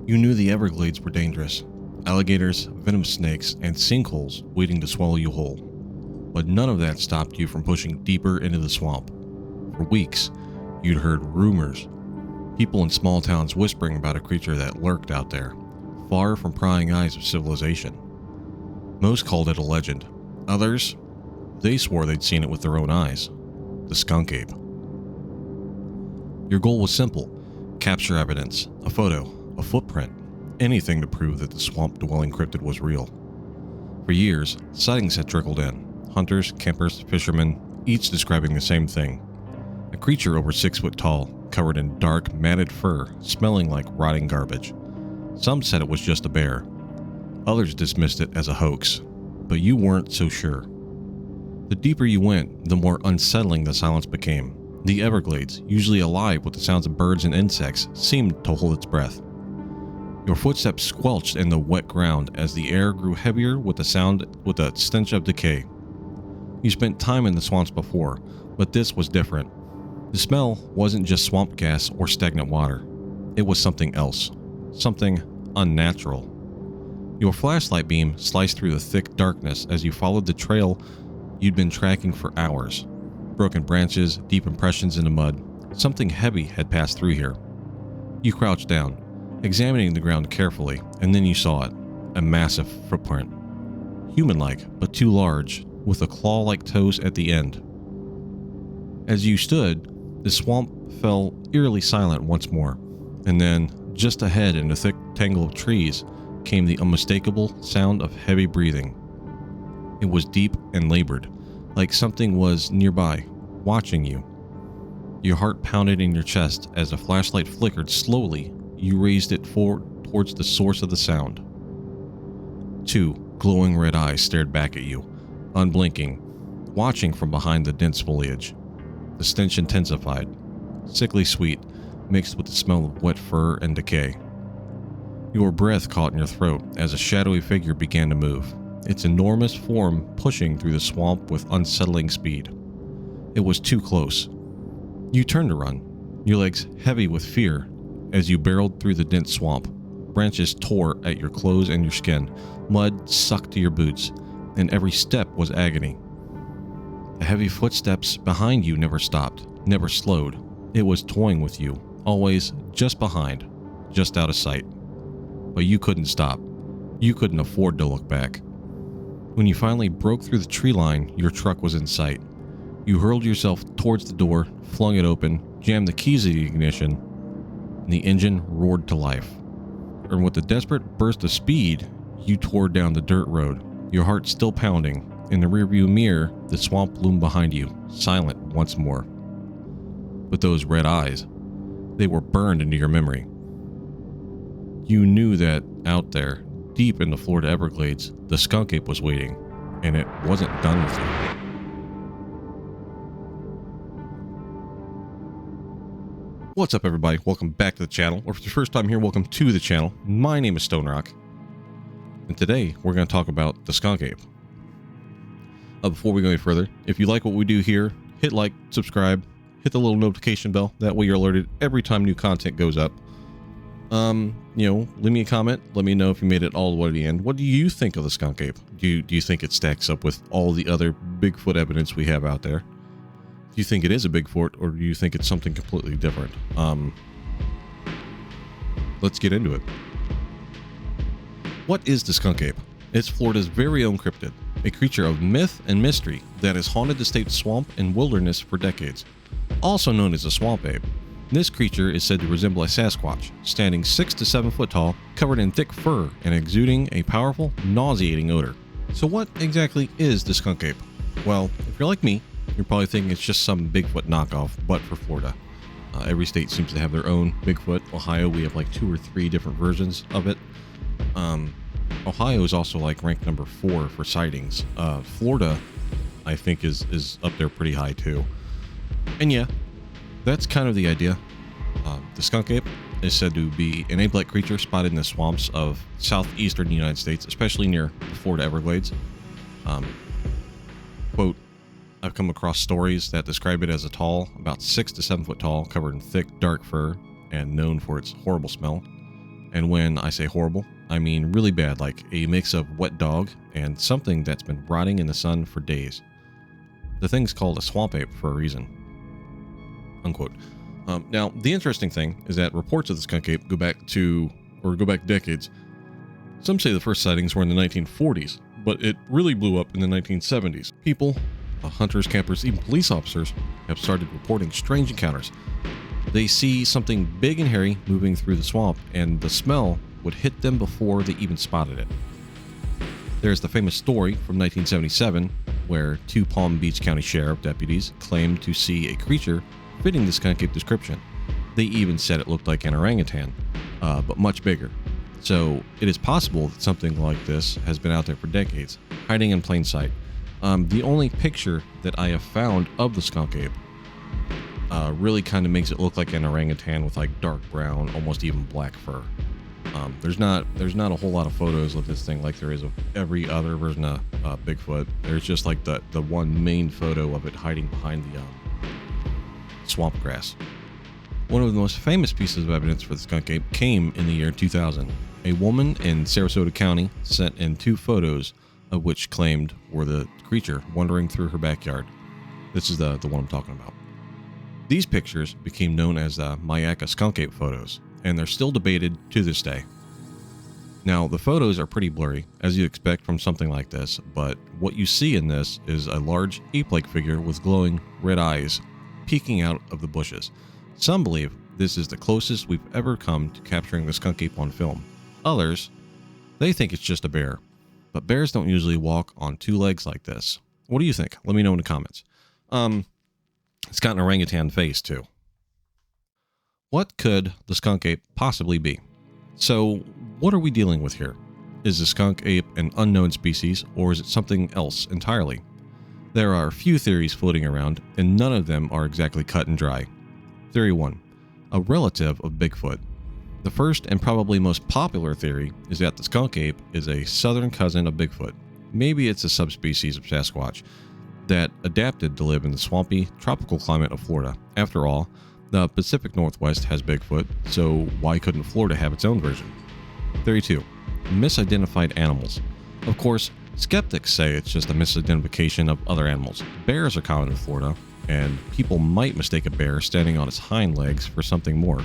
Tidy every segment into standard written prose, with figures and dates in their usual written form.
You knew the Everglades were dangerous. Alligators, venomous snakes, and sinkholes waiting to swallow you whole. But none of that stopped you from pushing deeper into the swamp. For weeks, you'd heard rumors. People in small towns whispering about a creature that lurked out there, far from prying eyes of civilization. Most called it a legend. Others, they swore they'd seen it with their own eyes. The skunk ape. Your goal was simple. Capture evidence, a photo, a footprint, anything to prove that the swamp-dwelling cryptid was real. For years, sightings had trickled in. Hunters, campers, fishermen, each describing the same thing. A creature over 6 foot tall, covered in dark, matted fur, smelling like rotting garbage. Some said it was just a bear. Others dismissed it as a hoax, but you weren't so sure. The deeper you went, the more unsettling the silence became. The Everglades, usually alive with the sounds of birds and insects, seemed to hold its breath. Your footsteps squelched in the wet ground as the air grew heavier with the stench of decay. You spent time in the swamps before, but this was different. The smell wasn't just swamp gas or stagnant water. It was something else. Something unnatural. Your flashlight beam sliced through the thick darkness as you followed the trail you'd been tracking for hours. Broken branches, deep impressions in the mud. Something heavy had passed through here. You crouched down, examining the ground carefully, and then you saw it. A massive footprint. Human-like, but too large, with a claw-like toes at the end. As you stood, the swamp fell eerily silent once more, and then, just ahead in a thick tangle of trees, came the unmistakable sound of heavy breathing. It was deep and labored, like something was nearby, watching you. Your heart pounded in your chest as the flashlight flickered slowly. You raised it forward towards the source of the sound. 2 glowing red eyes stared back at you, unblinking, watching from behind the dense foliage. The stench intensified, sickly sweet, mixed with the smell of wet fur and decay. Your breath caught in your throat as a shadowy figure began to move, its enormous form pushing through the swamp with unsettling speed. It was too close. You turned to run, your legs heavy with fear as you barreled through the dense swamp. Branches tore at your clothes and your skin, mud sucked to your boots, and every step was agony. The heavy footsteps behind you never stopped, never slowed. It was toying with you, always just behind, just out of sight. But you couldn't stop. You couldn't afford to look back. When you finally broke through the tree line, your truck was in sight. You hurled yourself towards the door, flung it open, jammed the keys in the ignition, and the engine roared to life. And with a desperate burst of speed, you tore down the dirt road, your heart still pounding. In the rearview mirror, the swamp loomed behind you, silent once more. But those red eyes, they were burned into your memory. You knew that out there, deep in the Florida Everglades, the skunk ape was waiting, and it wasn't done with you. What's up, everybody? Welcome back to the channel, or if it's your first time here, welcome to the channel. My name is Stone Rock, and today we're going to talk about the skunk ape. Before we go any further, if you like what we do here, hit like, subscribe, hit the little notification bell. That way you're alerted every time new content goes up. Leave me a comment. Let me know if you made it all the way to the end. What do you think of the skunk ape? Do you think it stacks up with all the other Bigfoot evidence we have out there? Do you think it is a Bigfoot, or do you think it's something completely different? Let's get into it. What is the skunk ape? It's Florida's very own cryptid, a creature of myth and mystery that has haunted the state's swamp and wilderness for decades. Also known as a swamp ape, this creature is said to resemble a Sasquatch, standing 6 to 7 foot tall, covered in thick fur and exuding a powerful, nauseating odor. So what exactly is the skunk ape? Well, if you're like me, you're probably thinking it's just some Bigfoot knockoff, but for Florida. Every state seems to have their own Bigfoot. Ohio, we have like 2 or 3 different versions of it. Ohio is also like ranked number 4 for sightings. Florida, I think, is up there pretty high too. And yeah, that's kind of the idea. The skunk ape is said to be an ape-like creature spotted in the swamps of southeastern United States, especially near the Florida Everglades. Quote, I've come across stories that describe it as a tall, about 6 to 7 foot tall, covered in thick, dark fur, and known for its horrible smell. And when I say horrible, I mean really bad, like a mix of wet dog and something that's been rotting in the sun for days. The thing's called a swamp ape for a reason. Unquote. Now, the interesting thing is that reports of the skunk ape go back decades. Some say the first sightings were in the 1940s, but it really blew up in the 1970s. People, hunters, campers, even police officers have started reporting strange encounters. They see something big and hairy moving through the swamp, and the smell would hit them before they even spotted it. There's the famous story from 1977 where 2 Palm Beach County Sheriff deputies claimed to see a creature fitting the skunk ape description. They even said it looked like an orangutan, but much bigger. So it is possible that something like this has been out there for decades, hiding in plain sight. The only picture that I have found of the skunk ape really kind of makes it look like an orangutan with like dark brown, almost even black fur. There's not a whole lot of photos of this thing like there is of every other version of Bigfoot. There's just like the one main photo of it hiding behind the swamp grass. One of the most famous pieces of evidence for the skunk ape came in the year 2000. A woman in Sarasota County sent in 2 photos of which claimed were the creature wandering through her backyard. This is the one I'm talking about. These pictures became known as the Myakka skunk ape photos, and they're still debated to this day. Now, the photos are pretty blurry, as you'd expect from something like this, but what you see in this is a large ape-like figure with glowing red eyes peeking out of the bushes. Some believe this is the closest we've ever come to capturing the skunk ape on film. Others, they think it's just a bear. But bears don't usually walk on 2 legs like this. What do you think? Let me know in the comments. It's got an orangutan face too. What could the skunk ape possibly be? So, what are we dealing with here? Is the skunk ape an unknown species, or is it something else entirely? There are a few theories floating around, and none of them are exactly cut and dry. Theory 1. A relative of Bigfoot. The first and probably most popular theory is that the skunk ape is a southern cousin of Bigfoot. Maybe it's a subspecies of Sasquatch that adapted to live in the swampy, tropical climate of Florida. After all, the Pacific Northwest has Bigfoot, so why couldn't Florida have its own version? Theory 2. Misidentified animals. Of course, skeptics say it's just a misidentification of other animals. Bears are common in Florida, and people might mistake a bear standing on its hind legs for something more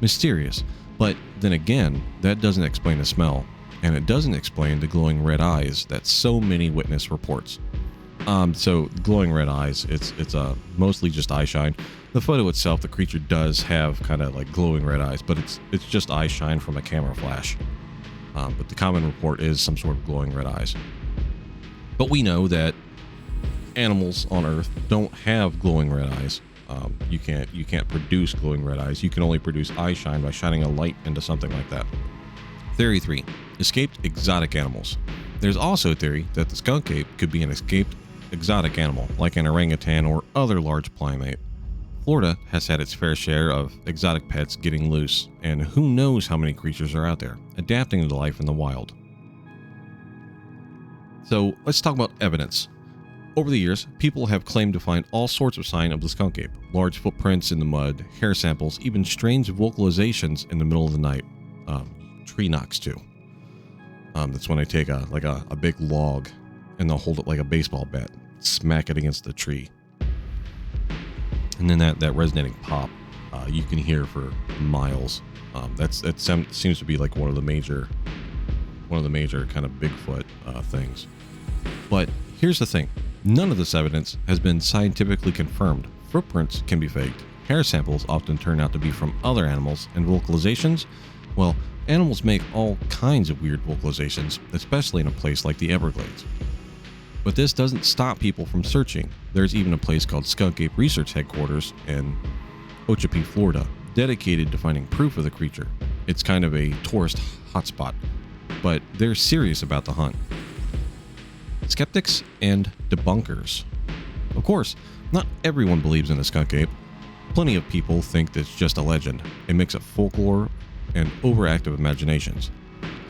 mysterious. But then again, that doesn't explain the smell, and it doesn't explain the glowing red eyes that so many witness reports. So glowing red eyes, it's mostly just eye shine. The photo itself, the creature does have kind of like glowing red eyes, but it's just eye shine from a camera flash. But the common report is some sort of glowing red eyes. But we know that animals on Earth don't have glowing red eyes. You can't produce glowing red eyes. You can only produce eye shine by shining a light into something like that. Theory 3. Escaped exotic animals. There's also a theory that the skunk ape could be an escaped exotic animal, like an orangutan or other large primate. Florida has had its fair share of exotic pets getting loose, and who knows how many creatures are out there, adapting to life in the wild. So let's talk about evidence. Over the years, people have claimed to find all sorts of sign of the skunk ape. Large footprints in the mud, hair samples, even strange vocalizations in the middle of the night. Tree knocks too. That's when they take a big log and they'll hold it like a baseball bat, smack it against the tree. And then that resonating pop, you can hear for miles. That seems to be like one of the major kind of Bigfoot things. But here's the thing. None of this evidence has been scientifically confirmed. Footprints can be faked. Hair samples often turn out to be from other animals, and vocalizations, well, animals make all kinds of weird vocalizations, especially in a place like the Everglades. But this doesn't stop people from searching. There's even a place called Skunk Ape Research Headquarters in Ochapee, Florida, dedicated to finding proof of the creature. It's kind of a tourist hotspot, but they're serious about the hunt. Skeptics and debunkers. Of course, not everyone believes in the skunk ape. Plenty of people think it's just a legend, a mix of folklore and overactive imaginations.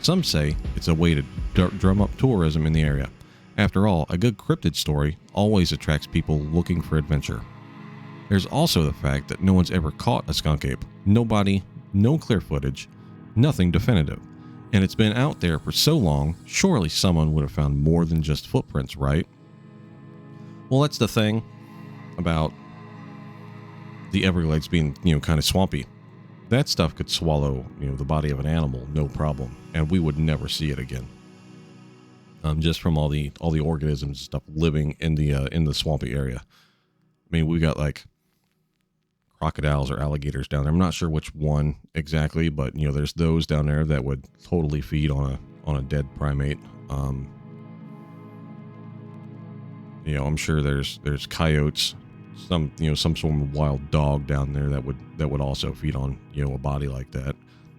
Some say it's a way to drum up tourism in the area. After all, a good cryptid story always attracts people looking for adventure. There's also the fact that no one's ever caught a skunk ape. Nobody, no clear footage, Nothing definitive. And it's been out there for so long, surely someone would have found more than just footprints, right? Well, that's the thing about the Everglades being, kind of swampy. That stuff could swallow, the body of an animal, no problem, and we would never see it again. Just from all the organisms and stuff living in the swampy area. I mean, we got like crocodiles or alligators down there. I'm not sure which one exactly, but there's those down there that would totally feed on a dead primate. I'm sure there's coyotes, some sort of wild dog down there that would also feed on a body like that.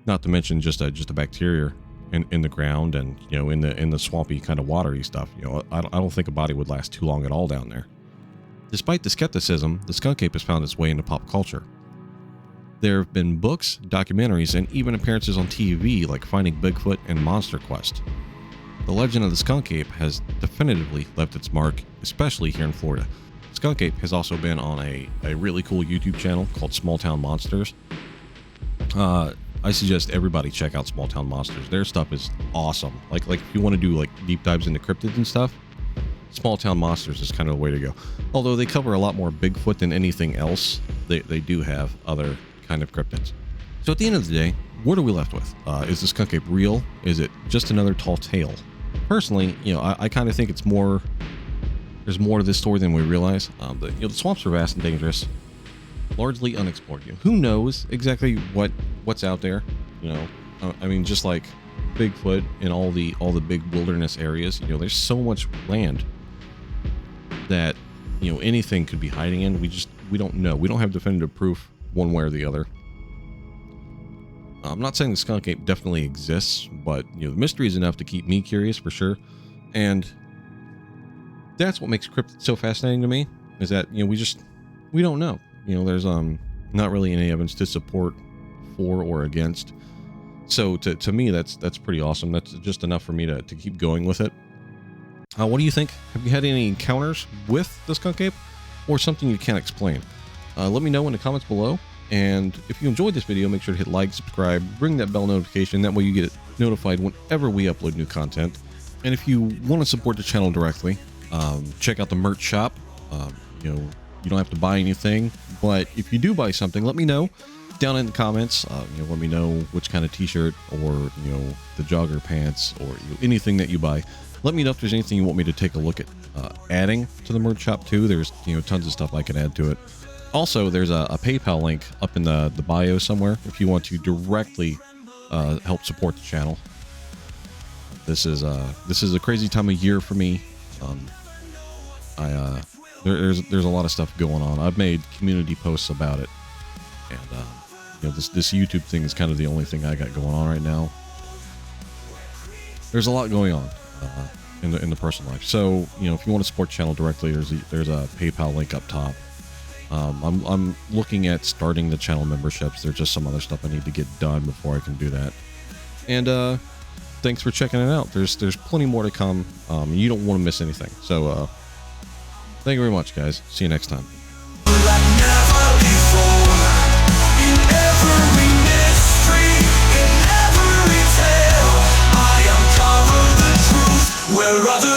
Not to mention just a bacteria in the ground and in the swampy kind of watery stuff. I don't think a body would last too long at all down there. Despite the skepticism, the skunk ape has found its way into pop culture. There have been books, documentaries, and even appearances on TV like Finding Bigfoot and Monster Quest. The legend of the skunk ape has definitively left its mark, especially here in Florida. Skunk ape has also been on a really cool YouTube channel called Small Town Monsters. I suggest everybody check out Small Town Monsters. Their stuff is awesome. Like if you want to do like deep dives into cryptids and stuff, Small Town Monsters is kind of the way to go. Although they cover a lot more Bigfoot than anything else, they do have other kind of cryptids. So at the end of the day, what are we left with? Is the skunk ape real? Is it just another tall tale? Personally, I kind of think it's more. There's more to this story than we realize. The swamps are vast and dangerous, largely unexplored. Who knows exactly what's out there? I mean, just like Bigfoot and all the big wilderness areas. There's so much land that anything could be hiding in. We don't know. We don't have definitive proof one way or the other. I'm not saying the skunk ape definitely exists, but the mystery is enough to keep me curious for sure. And that's what makes cryptids so fascinating to me, is that we don't know. There's not really any evidence to support for or against. So to me, that's pretty awesome. That's just enough for me to keep going with it. What do you think? Have you had any encounters with the skunk ape, or something you can't explain? Let me know in the comments below. And if you enjoyed this video, make sure to hit like, subscribe, ring that bell notification. That way you get notified whenever we upload new content. And if you want to support the channel directly, check out the merch shop. You don't have to buy anything, but if you do buy something, let me know down in the comments. Let me know which kind of t-shirt or the jogger pants or anything that you buy. Let me know if there's anything you want me to take a look at adding to the merch shop too. There's tons of stuff I can add to it. Also, there's a PayPal link up in the bio somewhere if you want to directly help support the channel. This is a crazy time of year for me. There's a lot of stuff going on. I've made community posts about it, and this YouTube thing is kind of the only thing I got going on right now. There's a lot going on in the personal life. So if you want to support the channel directly, there's a PayPal link up top. I'm looking at starting the channel memberships. There's just some other stuff I need to get done before I can do that. And thanks for checking it out. There's plenty more to come. You don't want to miss anything. So thank you very much, guys. See you next time. Like never before, in every mystery, in every tale, I uncover the truth where others